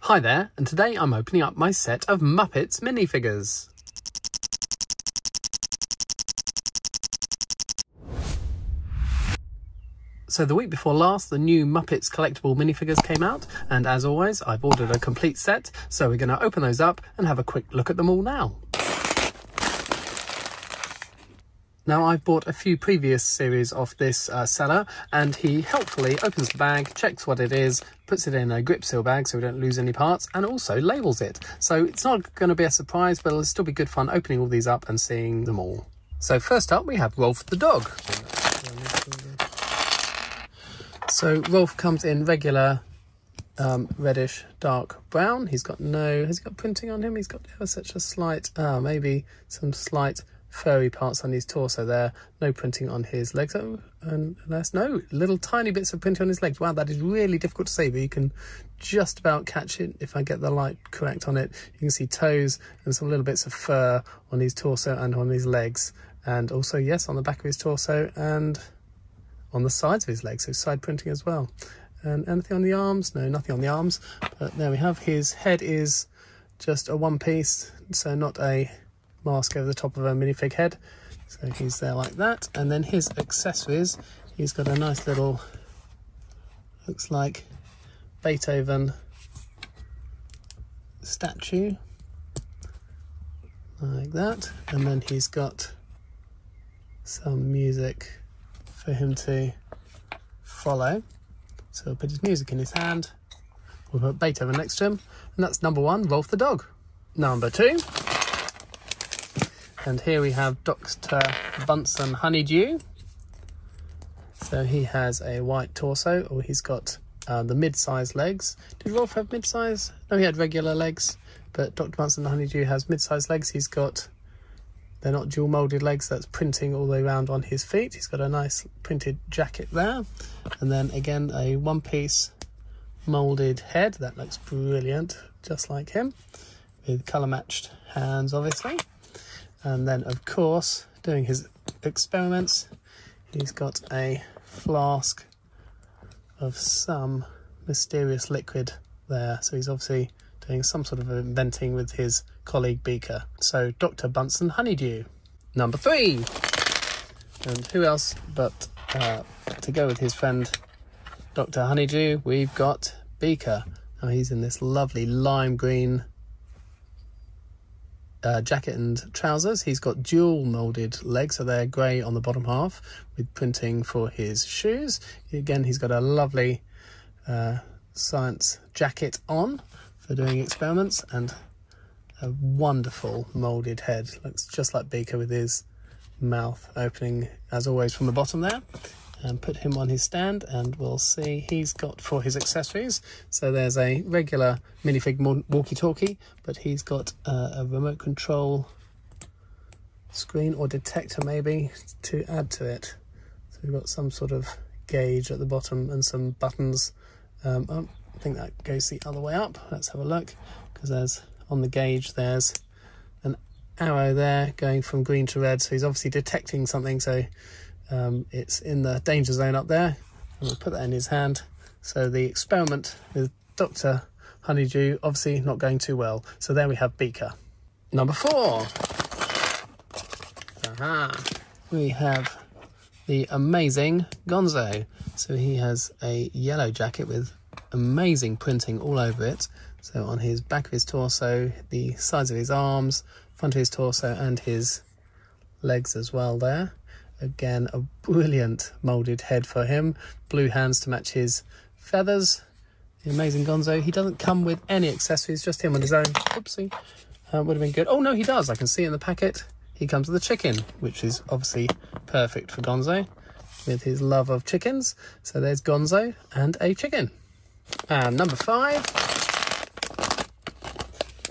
Hi there, and today I'm opening up my set of Muppets minifigures. So the week before last, the new Muppets Collectable Minifigures came out, and as always, I've ordered a complete set, so we're going to open those up and have a quick look at them all now. Now, I've bought a few previous series of this seller, and he helpfully opens the bag, checks what it is, puts it in a grip seal bag so we don't lose any parts, and also labels it. So it's not going to be a surprise, but it'll still be good fun opening all these up and seeing them all. So first up, we have Rolf the dog. So Rolf comes in regular reddish dark brown. Has he got printing on him? He's got ever such a slight, maybe some slight furry parts on his torso there. No printing on his legs. Oh, unless, no, little tiny bits of printing on his legs. Wow, that is really difficult to see, but you can just about catch it if I get the light correct on it. You can see toes and some little bits of fur on his torso and on his legs. And also, yes, on the back of his torso and on the sides of his legs, so side printing as well. And anything on the arms? No, nothing on the arms. But there we have, his head is just a one piece, so not a mask over the top of a minifig head. So he's there like that. And then his accessories, he's got a nice little, looks like Beethoven statue, like that. And then he's got some music for him to follow. So we'll put his music in his hand, we'll put Beethoven next to him, and that's number one, Rolf the dog. Number two, and here we have Dr. Bunsen Honeydew. So he has a white torso, or he's got the mid-size legs. Did Rolf have mid-size? No, he had regular legs, but Dr. Bunsen Honeydew has mid-size legs. He's got, they're not dual moulded legs, that's printing all the way around on his feet. He's got a nice printed jacket there. And then again, a one-piece moulded head. That looks brilliant, just like him, with colour-matched hands, obviously. And then, of course, doing his experiments, he's got a flask of some mysterious liquid there. So he's obviously doing some sort of inventing with his colleague Beaker. So Dr. Bunsen Honeydew. Number three. And who else but to go with his friend Dr. Honeydew, we've got Beaker. Now he's in this lovely lime green jacket and trousers. He's got dual moulded legs, so they're grey on the bottom half with printing for his shoes. Again, he's got a lovely science jacket on for doing experiments, and a wonderful moulded head. Looks just like Beaker with his mouth opening as always from the bottom there. And put him on his stand, and we'll see he's got for his accessories. So there's a regular minifig walkie-talkie, but he's got a remote control screen or detector maybe to add to it. So we've got some sort of gauge at the bottom and some buttons. I think that goes the other way up. Let's have a look, because there's on the gauge there's an arrow there going from green to red, so he's obviously detecting something. So it's in the danger zone up there, and we'll put that in his hand. So the experiment with Dr. Honeydew obviously not going too well. So there we have Beaker. Number four. We have the amazing Gonzo. So he has a yellow jacket with amazing printing all over it. So on his back of his torso, the sides of his arms, front of his torso, and his legs as well there. Again, a brilliant moulded head for him. Blue hands to match his feathers. The amazing Gonzo. He doesn't come with any accessories, just him on his own. Oopsie. Would have been good. Oh no, he does. I can see in the packet. He comes with a chicken, which is obviously perfect for Gonzo with his love of chickens. So there's Gonzo and a chicken. And number five,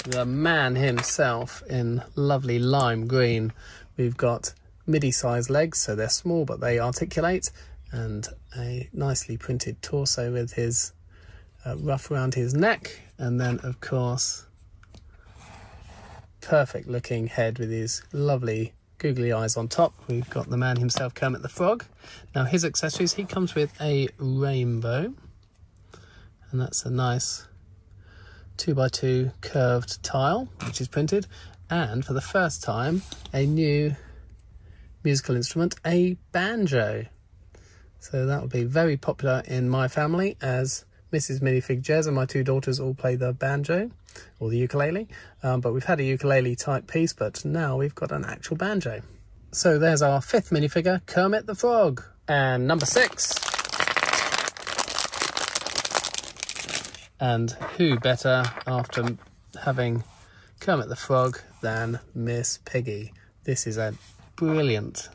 the man himself in lovely lime green. We've got midi-sized legs, so they're small but they articulate, and a nicely printed torso with his ruff around his neck, and then of course perfect looking head with his lovely googly eyes on top. We've got the man himself, Kermit the Frog. Now his accessories, he comes with a rainbow, and that's a nice 2x2 curved tile, which is printed, and for the first time, a new musical instrument, a banjo. So that will be very popular in my family, as Mrs. Minifig Jez and my two daughters all play the banjo, or the ukulele, but we've had a ukulele type piece, but now we've got an actual banjo. So there's our 5th minifigure, Kermit the Frog. And number 6. And who better after having Kermit the Frog than Miss Piggy? This is a brilliant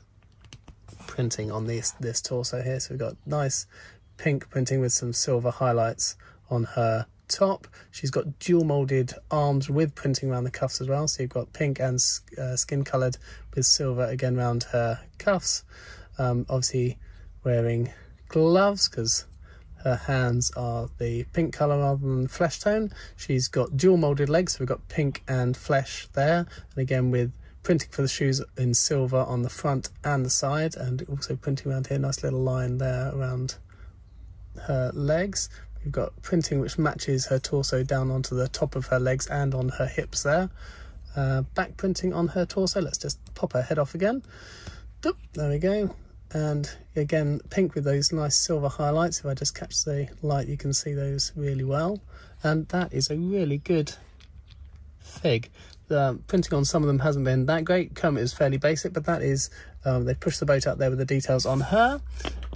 printing on this torso here. So we've got nice pink printing with some silver highlights on her top. She's got dual molded arms with printing around the cuffs as well. So you've got pink and skin coloured with silver again around her cuffs. Obviously wearing gloves because her hands are the pink colour rather than flesh tone. She's got dual moulded legs, so we've got pink and flesh there. And again with printing for the shoes in silver on the front and the side, and also printing around here, nice little line there around her legs. We've got printing which matches her torso down onto the top of her legs and on her hips there. Back printing on her torso. Let's just pop her head off again. There we go. And again, pink with those nice silver highlights. If I just catch the light, you can see those really well. And that is a really good fig. The printing on some of them hasn't been that great. Kermit is fairly basic, but that is, they pushed the boat out there with the details on her.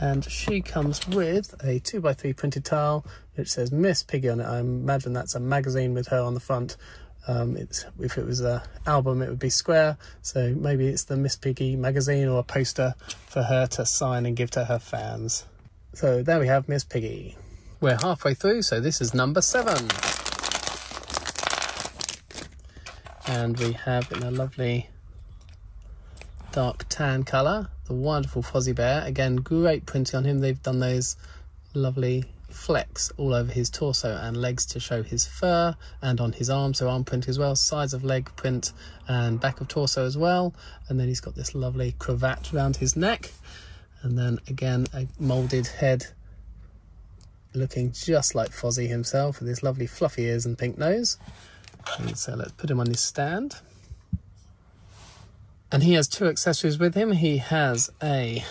And she comes with a 2x3 printed tile, which says Miss Piggy on it. I imagine that's a magazine with her on the front. If it was an album, it would be square, so maybe it's the Miss Piggy magazine or a poster for her to sign and give to her fans. So there we have Miss Piggy. We're halfway through, so this is number 7. And we have, in a lovely dark tan colour, the wonderful Fozzie Bear. Again, great printing on him. They've done those lovely flecks all over his torso and legs to show his fur, and on his arms, so arm print as well, sides of leg print and back of torso as well. And then he's got this lovely cravat around his neck, and then again a moulded head looking just like Fozzie himself with his lovely fluffy ears and pink nose. And so let's put him on his stand. And he has 2 accessories with him. He has a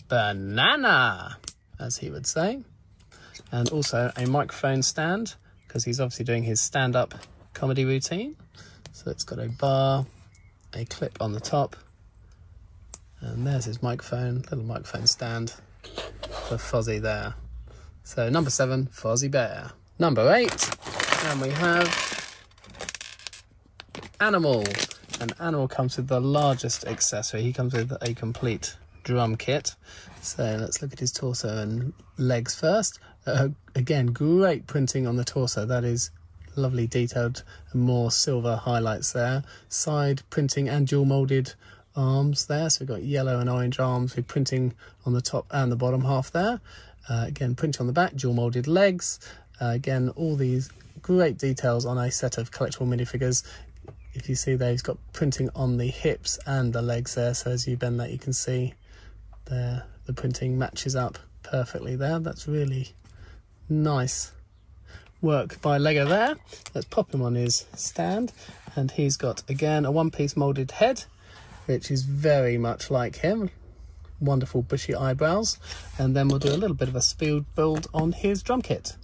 banana, as he would say, and also a microphone stand, because he's obviously doing his stand-up comedy routine. So it's got a bar, a clip on the top, and there's his microphone, little microphone stand for Fozzie there. So number 7, Fozzie Bear. Number 8, and we have Animal. And Animal comes with the largest accessory. He comes with a complete drum kit. So let's look at his torso and legs first. Again, great printing on the torso. That is lovely detailed and more silver highlights there. Side printing and dual moulded arms there. So we've got yellow and orange arms with printing on the top and the bottom half there. Again, printing on the back, dual moulded legs. Again, all these great details on a set of collectible minifigures. If you see there, he's got printing on the hips and the legs there. So as you bend that, you can see there the printing matches up perfectly there. That's really nice work by Lego there. Let's pop him on his stand, and he's got again a one-piece moulded head, which is very much like him. Wonderful bushy eyebrows, and then we'll do a little bit of a speed build on his drum kit.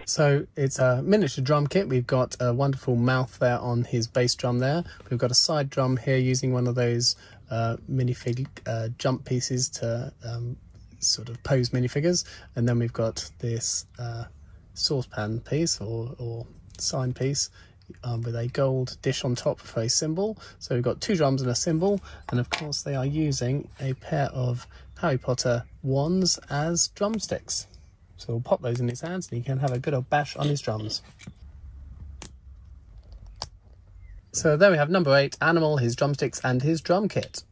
So it's a miniature drum kit. We've got a wonderful mouth there on his bass drum there. We've got a side drum here using one of those minifig jump pieces to sort of pose minifigures. And then we've got this saucepan piece or sign piece with a gold dish on top for a cymbal. So we've got 2 drums and a cymbal, and of course they are using a pair of Harry Potter wands as drumsticks. So we'll pop those in his hands and he can have a good old bash on his drums. So there we have number 8, Animal, his drumsticks and his drum kit.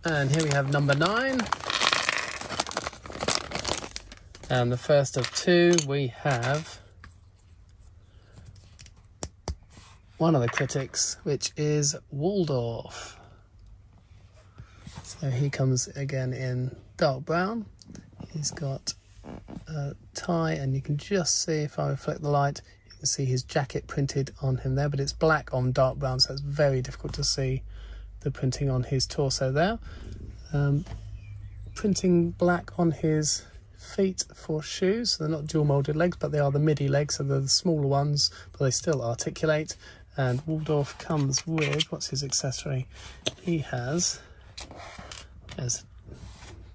And here we have number 9. And the first of 2, we have one of the critics, which is Waldorf. So he comes again in dark brown. He's got a tie, and you can just see, if I reflect the light, you can see his jacket printed on him there, but it's black on dark brown, so it's very difficult to see the printing on his torso there. Printing black on his feet for shoes. They're not dual molded legs, but they are the midi legs, so they're the smaller ones, but they still articulate. And Waldorf comes with, what's his accessory? He has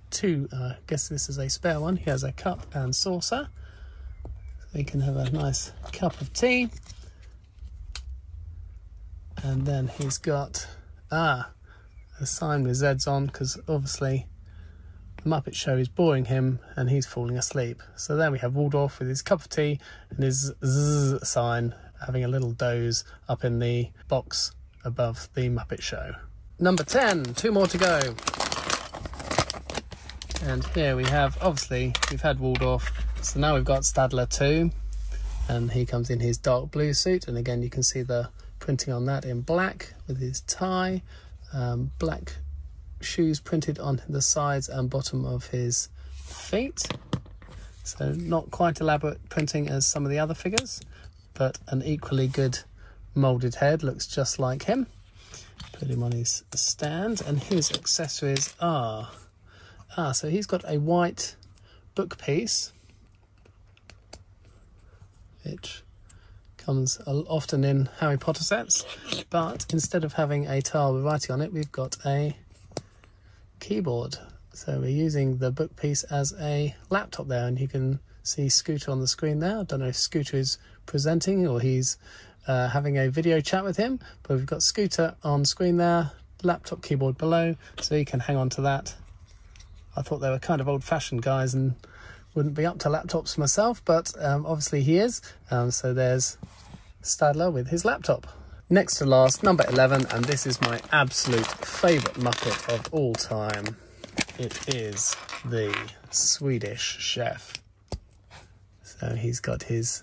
two, I guess this is a spare one. He has a cup and saucer, so he can have a nice cup of tea. And then he's got a sign with Z's on, because obviously the Muppet Show is boring him and he's falling asleep. So there we have Waldorf with his cup of tea and his Z sign, having a little doze up in the box above the Muppet Show. Number 10, 2 more to go. And here we have, obviously, we've had Waldorf, so now we've got Steller too. And he comes in his dark blue suit, and again you can see the printing on that in black with his tie, black shoes printed on the sides and bottom of his feet. So not quite elaborate printing as some of the other figures, but an equally good moulded head, looks just like him. Put him on his stand, and his accessories are... so he's got a white book piece, which comes often in Harry Potter sets, but instead of having a tile with writing on it, we've got a keyboard. So we're using the book piece as a laptop there, and you can see Scooter on the screen there. I don't know if Scooter is presenting or he's having a video chat with him, but we've got Scooter on screen there, laptop keyboard below, so you can hang on to that. I thought they were kind of old-fashioned guys and wouldn't be up to laptops myself, but obviously he is. So there's Steller with his laptop. Next to last, number 11, and this is my absolute favourite Muppet of all time. It is the Swedish Chef. So he's got his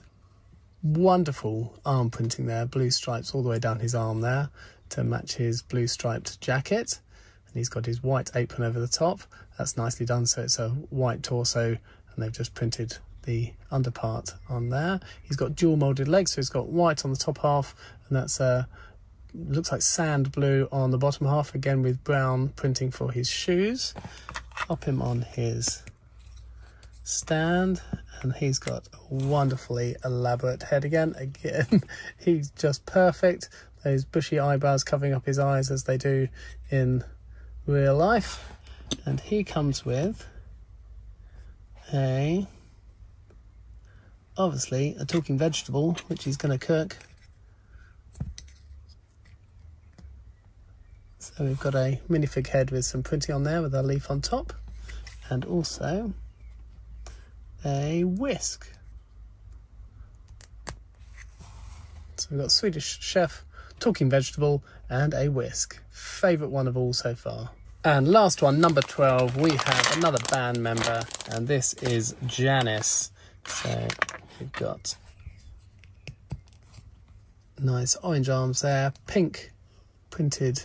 wonderful arm printing there, blue stripes all the way down his arm there to match his blue striped jacket. And he's got his white apron over the top. That's nicely done, so it's a white torso, and they've just printed the underpart on there. He's got dual moulded legs, so he's got white on the top half, and that's looks like sand blue on the bottom half, again with brown printing for his shoes. Pop him on his stand, and he's got a wonderfully elaborate head again. He's just perfect. Those bushy eyebrows covering up his eyes as they do in real life. And he comes with obviously a talking vegetable, which he's going to cook. So we've got a minifig head with some printing on there with a leaf on top, and also a whisk. So we've got Swedish Chef, talking vegetable, and a whisk. Favourite one of all so far. And last one, number 12, we have another band member, and this is Janice. So we've got nice orange arms there, pink printed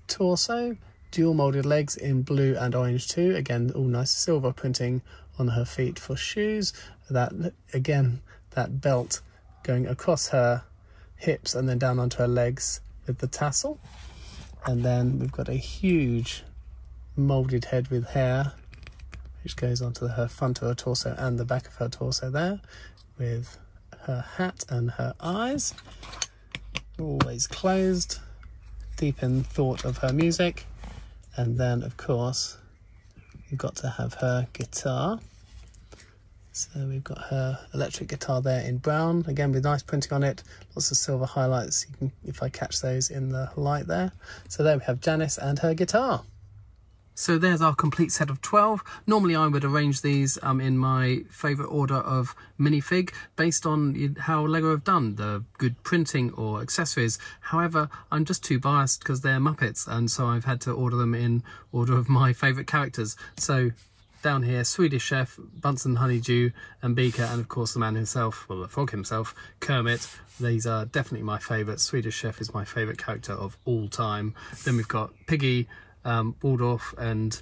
torso, dual moulded legs in blue and orange too. Again, all nice silver printing on her feet for shoes. That, again, that belt going across her hips and then down onto her legs with the tassel. And then we've got a huge moulded head with hair, which goes onto her front of her torso and the back of her torso there, with her hat and her eyes, always closed, deep in thought of her music. And then, of course, we've got to have her guitar. So we've got her electric guitar there in brown, again with nice printing on it, lots of silver highlights, you can, if I catch those in the light there. So there we have Janice and her guitar. So there's our complete set of 12. Normally I would arrange these in my favourite order of minifig based on how Lego have done, the good printing or accessories. However, I'm just too biased because they're Muppets, and so I've had to order them in order of my favourite characters. So down here, Swedish Chef, Bunsen Honeydew and Beaker, and of course the man himself, well the frog himself, Kermit. These are definitely my favourites. Swedish Chef is my favourite character of all time. Then we've got Piggy, Waldorf and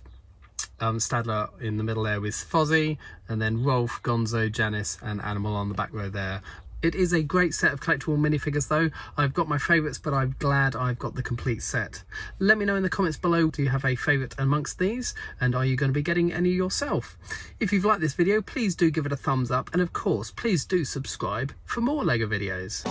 Steller in the middle there with Fozzie, and then Rolf, Gonzo, Janice and Animal on the back row there. It is a great set of collectible minifigures though. I've got my favourites, but I'm glad I've got the complete set. Let me know in the comments below, do you have a favourite amongst these? And are you going to be getting any yourself? If you've liked this video, please do give it a thumbs up. And of course, please do subscribe for more LEGO videos.